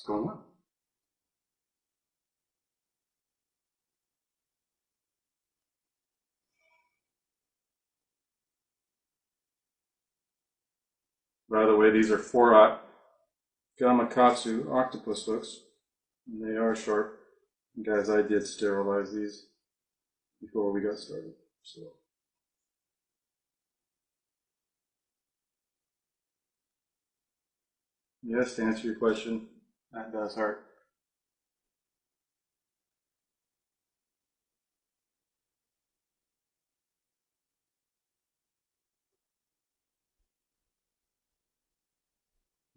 What's going on? By the way, these are 4-aught Gamakatsu octopus hooks, and they are sharp. And guys, I did sterilize these before we got started. So, yes, to answer your question, that does hurt.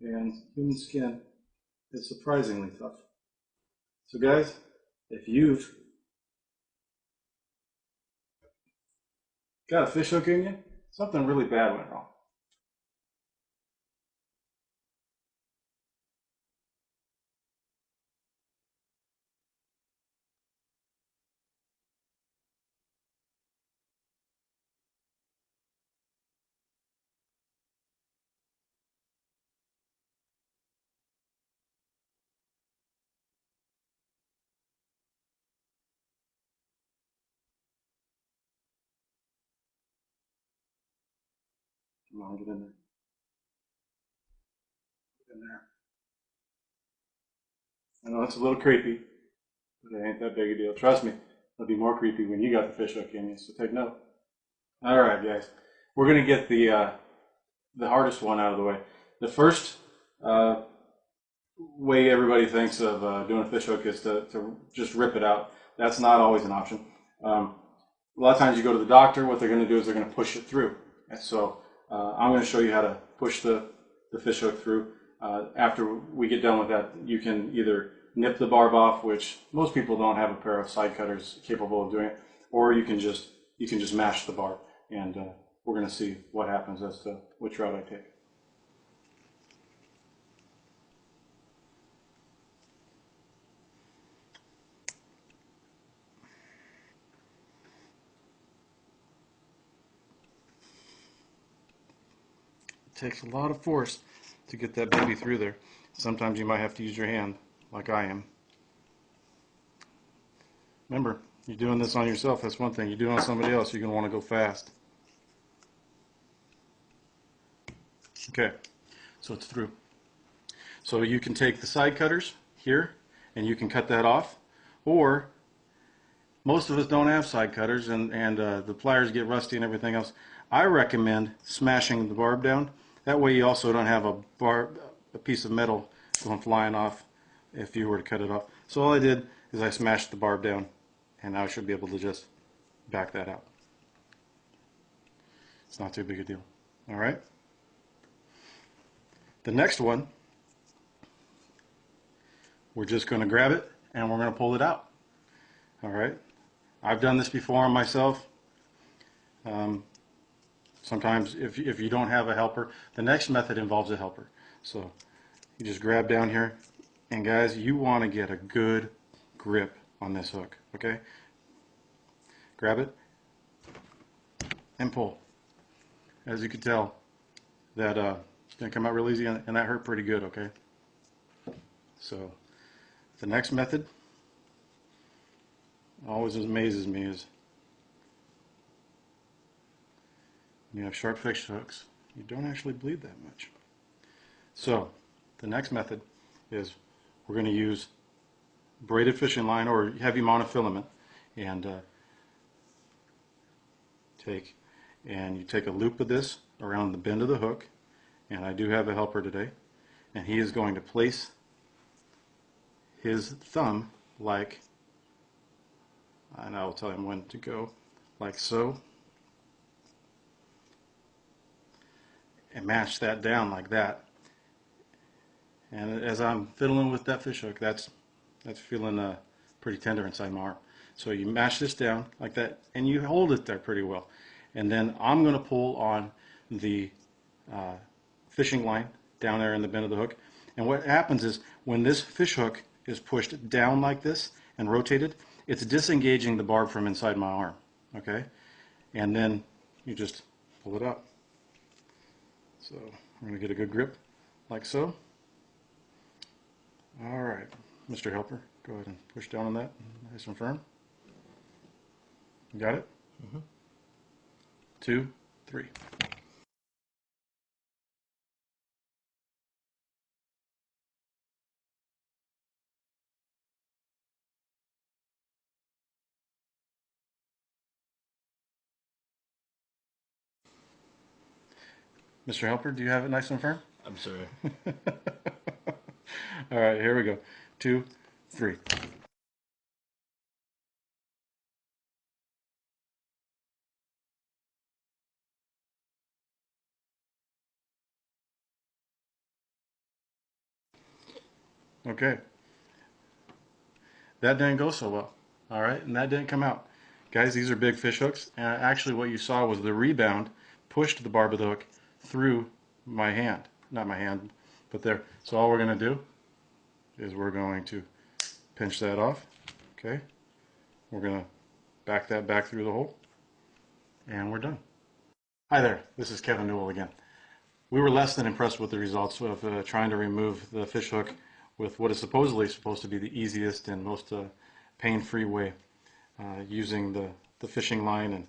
And human skin is surprisingly tough. So guys, if you've got a fish hook in you, something really bad went wrong. Come on, get in there. Get in there. I know it's a little creepy, but it ain't that big a deal. Trust me, it'll be more creepy when you got the fish hook in you, so take note. All right, guys. We're going to get the hardest one out of the way. The first way everybody thinks of doing a fish hook is to just rip it out. That's not always an option. A lot of times you go to the doctor, what they're going to do is they're going to push it through. And so I'm going to show you how to push the fish hook through. After we get done with that, you can either nip the barb off, which most people don't have a pair of side cutters capable of doing it, or you can just mash the barb, and we're going to see what happens as to which route I take. It takes a lot of force to get that baby through there. Sometimes you might have to use your hand, like I am. Remember, you're doing this on yourself, that's one thing. You do it on somebody else, you're going to want to go fast. Okay, so it's through. So you can take the side cutters here, and you can cut that off, or most of us don't have side cutters, and the pliers get rusty and everything else. I recommend smashing the barb down. That way you also don't have a piece of metal going flying off if you were to cut it off. So all I did is I smashed the barb down, and I should be able to just back that out. It's not too big a deal. All right. The next one, we're just going to grab it and we're going to pull it out. All right. I've done this before myself. Sometimes if you don't have a helper, the next method involves a helper. So you just grab down here, and guys, you want to get a good grip on this hook, okay? Grab it and pull. As you can tell, that it's going to come out real easy, and that hurt pretty good, okay? So the next method always amazes me is when you have sharp fish hooks, you don't actually bleed that much. So the next method is we're going to use braided fishing line or heavy monofilament, and you take a loop of this around the bend of the hook, and I do have a helper today, and he is going to place his thumb like, and I will tell him when to go, like so, and match that down like that. And as I'm fiddling with that fish hook, that's feeling pretty tender inside my arm. So you mash this down like that, and you hold it there pretty well. And then I'm going to pull on the fishing line down there in the bend of the hook. And what happens is when this fish hook is pushed down like this and rotated, it's disengaging the barb from inside my arm. Okay? And then you just pull it up. So I'm going to get a good grip like so. All right, Mr. Helper, go ahead and push down on that, nice and firm. Got it? Mm-hmm. 2, 3. Mr. Helper, do you have it nice and firm? I'm sorry. All right, here we go. 2, 3. Okay. That didn't go so well. All right, and that didn't come out. Guys, these are big fish hooks, and actually what you saw was the rebound pushed the barb of the hook through my hand. Not my hand, but there. So all we're going to do is we're going to pinch that off. Okay. We're going to back that back through the hole, and we're done. Hi there, this is Kevin Newell again. We were less than impressed with the results of trying to remove the fish hook with what is supposedly supposed to be the easiest and most pain-free way, using the fishing line and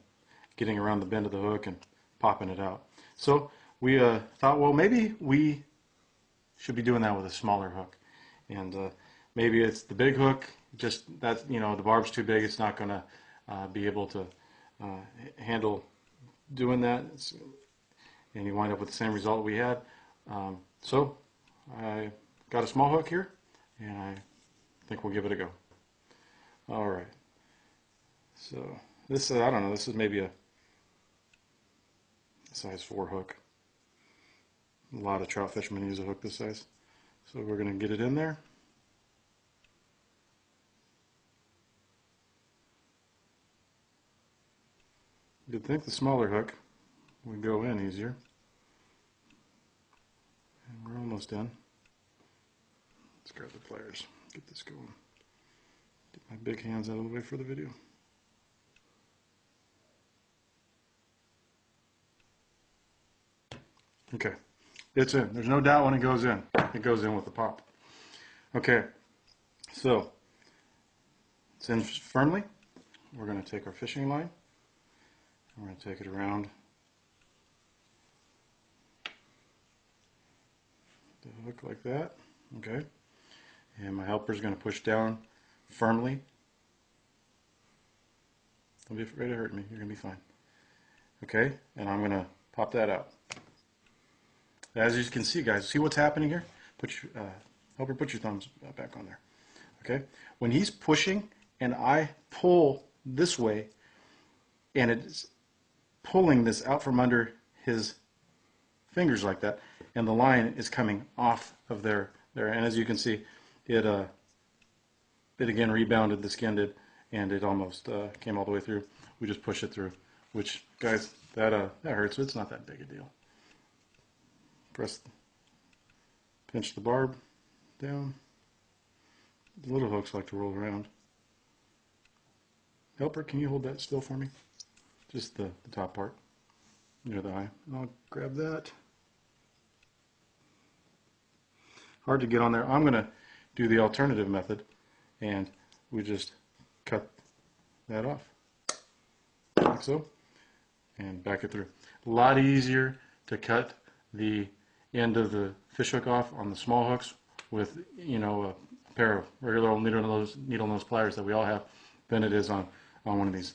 getting around the bend of the hook and popping it out. So we thought, well, maybe we should be doing that with a smaller hook. And maybe it's the big hook, just that, you know, the barb's too big, it's not going to be able to handle doing that. And you wind up with the same result we had. So I got a small hook here, and I think we'll give it a go. All right. So this, I don't know, this is maybe a size 4 hook. A lot of trout fishermen use a hook this size. So we're going to get it in there. You'd think the smaller hook would go in easier. And we're almost in. Let's grab the pliers, get this going. Get my big hands out of the way for the video. Okay, it's in. There's no doubt when it goes in. It goes in with the pop. Okay, so it's in firmly. We're going to take our fishing line. We're going to take it around the hook like that. Okay, and my helper is going to push down firmly. Don't be afraid to hurt me. You're going to be fine. Okay, and I'm going to pop that out. As you can see, guys, see what's happening here? Helper, put your thumbs back on there. Okay, when he's pushing and I pull this way, and it's pulling this out from under his fingers like that, and the line is coming off of there. And as you can see, it again rebounded, the skin did, and it almost came all the way through. We just push it through, which, guys, that hurts. It's not that big a deal. Pinch the barb down. The little hooks like to roll around. Helper, can you hold that still for me? Just the top part near the eye. And I'll grab that. Hard to get on there. I'm going to do the alternative method, and we just cut that off like so, and back it through. A lot easier to cut the end of the fish hook off on the small hooks with, you know, a pair of regular old needle nose pliers that we all have than it is on one of these